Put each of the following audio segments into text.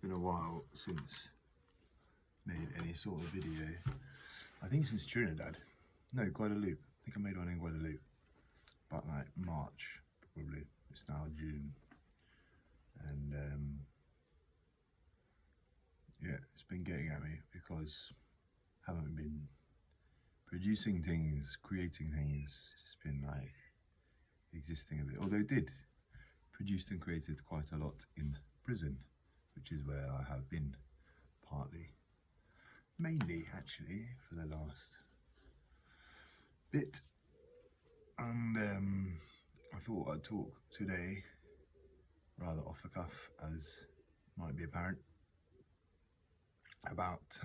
been a while since made any sort of video. I think since Trinidad. No, Guadeloupe. I think I made one in Guadeloupe. About like March, probably. It's now June. And yeah, it's been getting at me because I haven't been producing things, creating things. It's just been like existing a bit. Although I did produced and created quite a lot in prison, which is where I have been partly, mainly actually, for the last bit. And I thought I'd talk today, rather off the cuff as might be apparent, about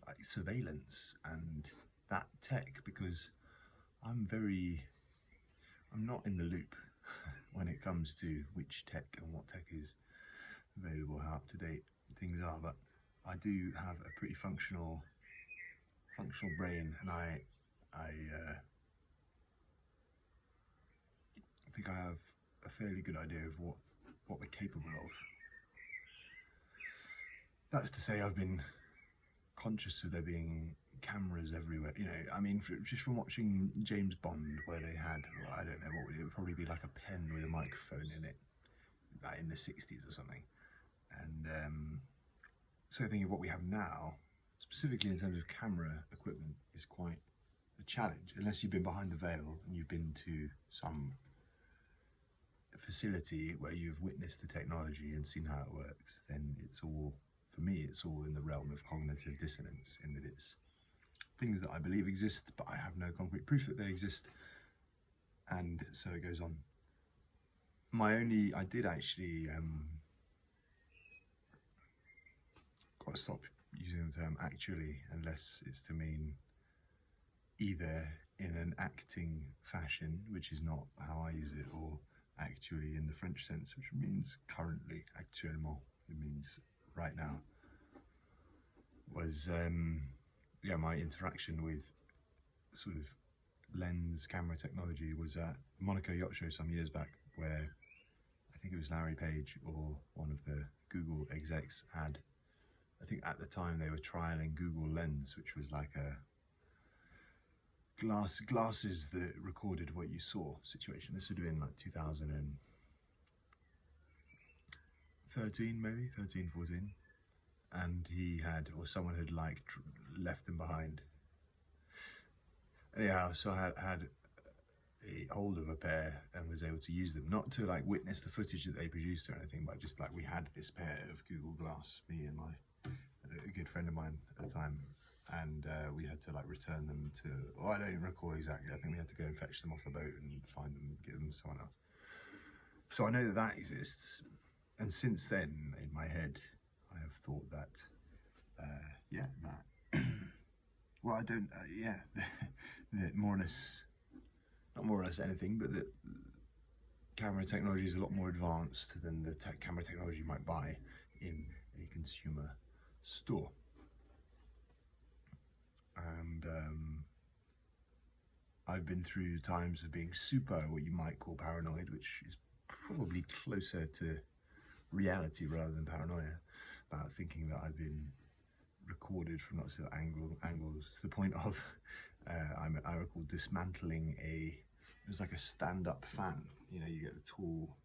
like surveillance and that tech, because I'm not in the loop when it comes to which tech and what tech is available, how up to date things are, but I do have a pretty functional brain, and I think I have a fairly good idea of what we're capable of. That's to say, I've been conscious of there being cameras everywhere. You know, I mean, just from watching James Bond, where they had, well, I don't know what it would probably be like a pen with a microphone in it, like in the 60s or something. And so thinking of what we have now, specifically in terms of camera equipment, is quite a challenge. Unless you've been behind the veil and you've been to some facility where you've witnessed the technology and seen how it works, then it's all, for me, it's all in the realm of cognitive dissonance, in that it's things that I believe exist, but I have no concrete proof that they exist, and so it goes on. I did actually, got to stop using the term actually, unless it's to mean either in an acting fashion, which is not how I use it, or actually in the French sense, which means currently, actuellement, it means right now, was yeah, my interaction with sort of lens camera technology was at the Monaco Yacht Show some years back, where I think it was Larry Page or one of the Google execs had, I think at the time they were trialing Google Lens, which was like a glasses that recorded what you saw situation. This would have been like 2013, maybe 13, 14. And he had, or someone had like left them behind. Anyhow, so I had a hold of a pair and was able to use them, not to like witness the footage that they produced or anything, but just like we had this pair of Google Glass, me and a good friend of mine at the time, and we had to like return them to, I don't even recall exactly, I think we had to go and fetch them off a boat and find them, give them to someone else. So I know that that exists, and since then in my head I have thought that yeah, that well, I don't yeah, that more or less, not more or less anything, but that camera technology is a lot more advanced than the camera technology you might buy in a consumer store. And I've been through times of being super, what you might call paranoid, which is probably closer to reality rather than paranoia, about thinking that I've been recorded from lots of angles, to the point of I recall dismantling it was like a stand-up fan. You know, you get the tall,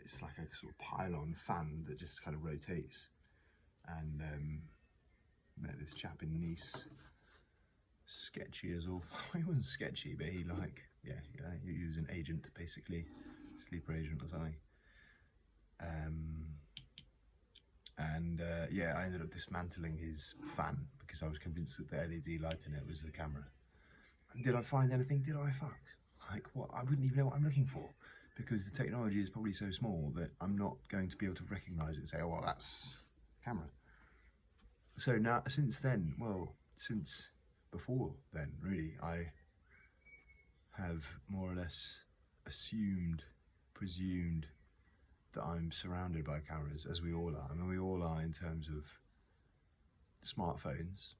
it's like a sort of pylon fan that just kind of rotates. And met this chap in Nice, sketchy as all. He wasn't sketchy, but he like, yeah, he was an agent, basically, sleeper agent or something. And yeah, I ended up dismantling his fan because I was convinced that the LED light in it was the camera. And did I find anything? Did I fuck? Like what? I wouldn't even know what I'm looking for, because the technology is probably so small that I'm not going to be able to recognize it and say, oh, well, that's camera. So now, since then, well, since before then, really, I have more or less presumed that I'm surrounded by cameras, as we all are. I mean, we all are in terms of smartphones,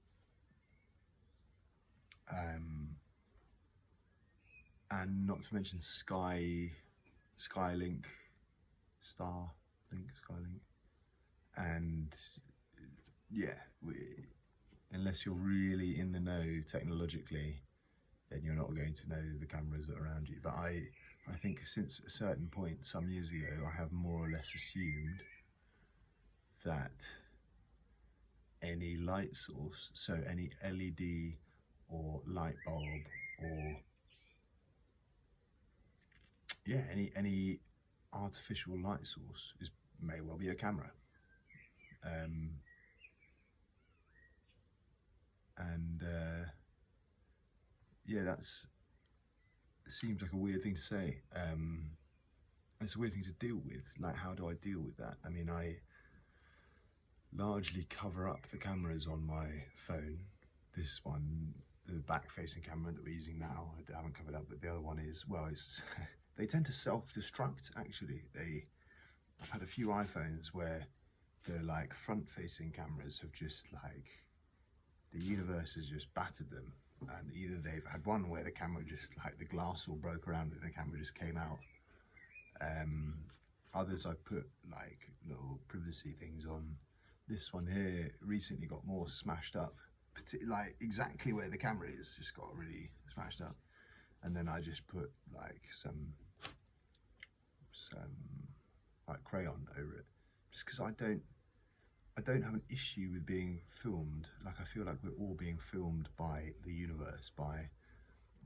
and not to mention Skylink, And yeah, unless you're really in the know technologically, then you're not going to know the cameras that are around you. But I think since a certain point some years ago, I have more or less assumed that any light source, so any LED or light bulb or yeah, any artificial light source may well be a camera. Yeah, that's seems like a weird thing to say. It's a weird thing to deal with. Like, how do I deal with that? I mean, I largely cover up the cameras on my phone. This one, the back-facing camera that we're using now, I haven't covered up, but the other one is, well, it's they tend to self-destruct, actually. I've had a few iPhones where the like front-facing cameras have just like, the universe has just battered them. And either they've had one where the camera just, like the glass all broke around it, the camera just came out. Others I've put like little privacy things on. This one here recently got more smashed up, like exactly where the camera is, just got really smashed up. And then I just put like some like crayon over it, just because I don't have an issue with being filmed. Like, I feel like we're all being filmed by the universe, by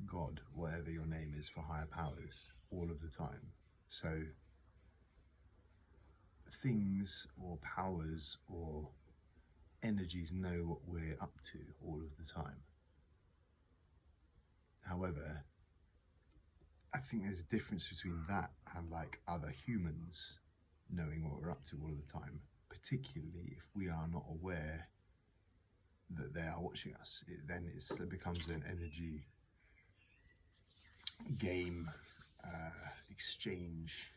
God, whatever your name is, for higher powers, all of the time. So things or powers or energies know what we're up to all of the time. However, I think there's a difference between that and like other humans knowing what we're up to all of the time, particularly if we are not aware that they are watching us. It becomes an energy game exchange,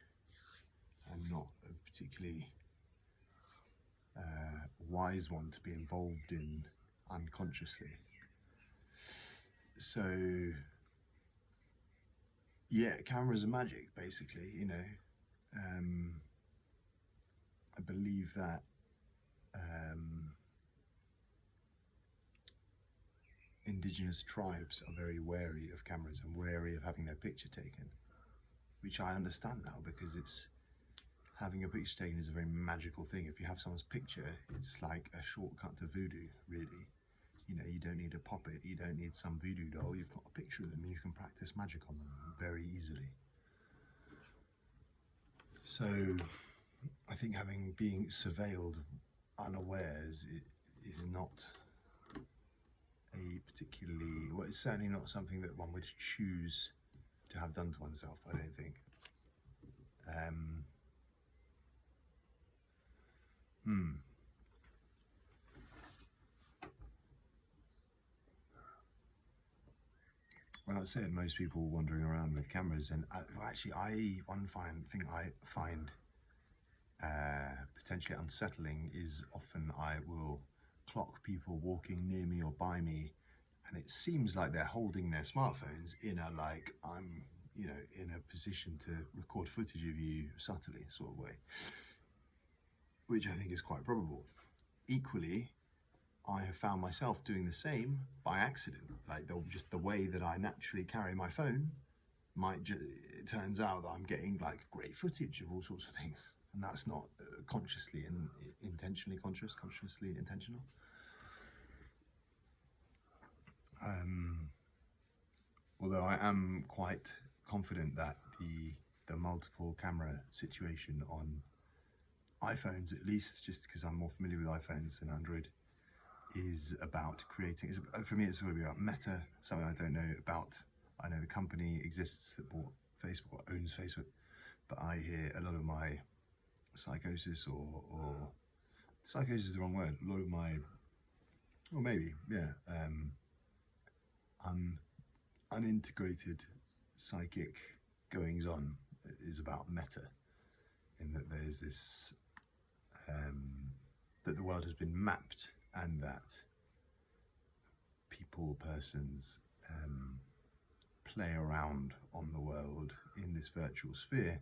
and not a particularly wise one to be involved in unconsciously. So yeah, cameras are magic, basically, you know. I believe that indigenous tribes are very wary of cameras and wary of having their picture taken, which I understand now, because having a picture taken is a very magical thing. If you have someone's picture, it's like a shortcut to voodoo, really. You know, you don't need a puppet, you don't need some voodoo doll, you've got a picture of them and you can practice magic on them very easily. So I think being surveilled unawares is not a particularly, well, it's certainly not something that one would choose to have done to oneself, I don't think. Well, that said, most people wandering around with cameras, and one thing I find potentially unsettling is often I will clock people walking near me or by me, and it seems like they're holding their smartphones in a like, I'm, you know, in a position to record footage of you subtly sort of way, which I think is quite probable. Equally, I have found myself doing the same by accident. Like, just the way that I naturally carry my phone it turns out that I'm getting like great footage of all sorts of things, and that's not consciously and intentionally consciously intentional. Although I am quite confident that the multiple camera situation on iPhones, at least, just because I'm more familiar with iPhones than Android, is about creating, for me it's going to be about Meta, something I don't know about. I know the company exists that bought Facebook or owns Facebook, but I hear a lot of my psychosis, or psychosis is the wrong word, a lot of my, or maybe, yeah, unintegrated psychic goings on is about Meta, in that there's this, that the world has been mapped, and that persons play around on the world in this virtual sphere,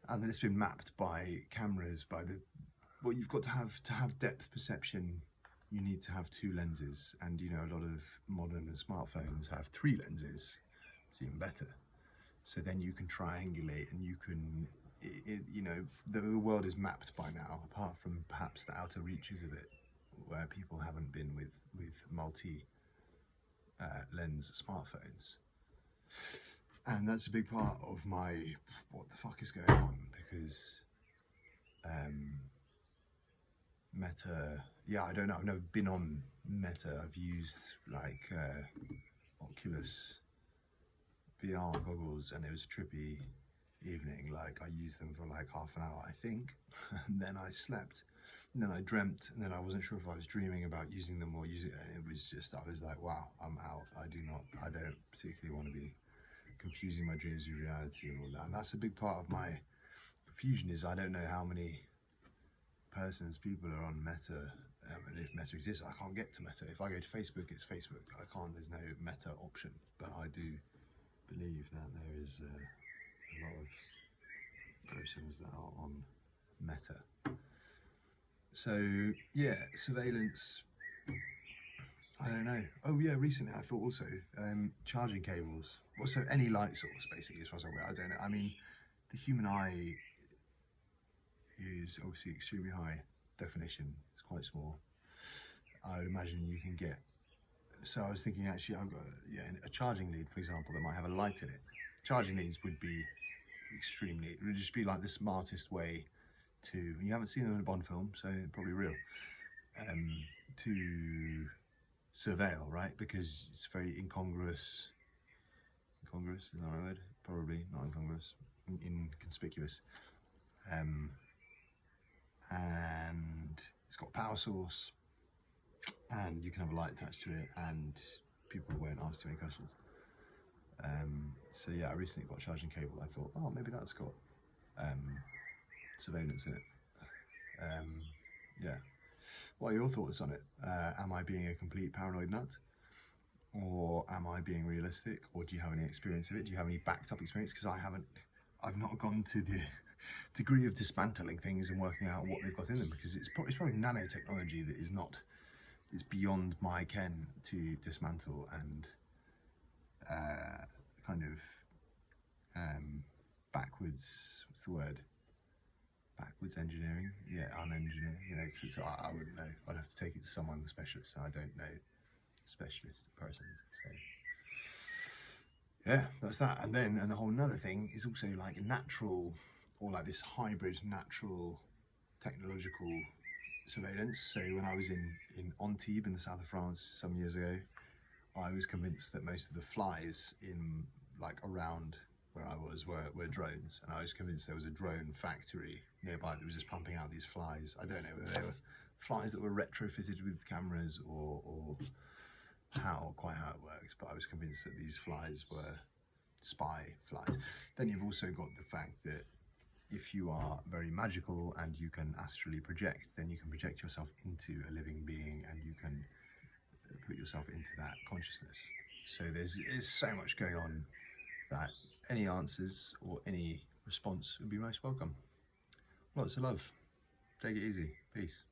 and then it's been mapped by cameras, by well, you've got to have depth perception. You need to have 2 lenses, and you know, a lot of modern smartphones have 3 lenses. It's even better. So then you can triangulate, and you can, you know, the world is mapped by now, apart from perhaps the outer reaches of it, where people haven't been with multi lens smartphones. And that's a big part of my what the fuck is going on, because Meta, yeah, I don't know, I've never been on Meta. I've used like Oculus VR goggles, and it was a trippy evening. Like, I used them for like half an hour, I think, and then I slept, and then I dreamt, and then I wasn't sure if I was dreaming about using them or using it, and it was just, I was like, wow, I'm out. I don't particularly want to be confusing my dreams with reality and all that. And that's a big part of my confusion, is I don't know how many people are on Meta, and if Meta exists. I can't get to Meta. If I go to Facebook, it's Facebook. I can't, there's no Meta option. But I do believe that there is a lot of persons that are on Meta. So yeah, surveillance, I don't know. Oh yeah, recently I thought also charging cables. Also any light source, basically, as far as I'm aware. I don't know. I mean, the human eye is obviously extremely high definition. It's quite small. I would imagine you can get. So I was thinking, actually, I've got a charging lead, for example, that might have a light in it. Charging leads would be extremely. It would just be like the smartest way to. You haven't seen it in a Bond film, so probably real. To surveil, right? Because it's very incongruous. Incongruous, is that the right word? Probably not incongruous. Inconspicuous. And it's got a power source, and you can have a light attached to it, and people won't ask too many questions. So yeah, I recently got a charging cable. I thought, oh, maybe that's got surveillance in it. Yeah. What are your thoughts on it? Am I being a complete paranoid nut? Or am I being realistic? Or do you have any experience of it? Do you have any backed up experience? Because I've not gone to the degree of dismantling things and working out what they've got in them, because it's probably nanotechnology that is not, it's beyond my ken to dismantle and kind of backwards, what's the word? Backwards engineering? Yeah, unengineer, you know, so I wouldn't know. I'd have to take it to someone specialist, and I don't know specialist persons, so yeah, that's that. And then, and a whole nother thing is also like natural, or like this hybrid natural technological surveillance. So when I was in Antibes in the south of France some years ago, I was convinced that most of the flies in like around where I was were drones, and I was convinced there was a drone factory nearby that was just pumping out these flies. I don't know whether they were flies that were retrofitted with cameras or quite how it works, but I was convinced that these flies were spy flies. Then you've also got the fact that if you are very magical and you can astrally project, then you can project yourself into a living being, and you can put yourself into that consciousness. So there's so much going on that any answers or any response would be most welcome. Lots of love. Take it easy. Peace.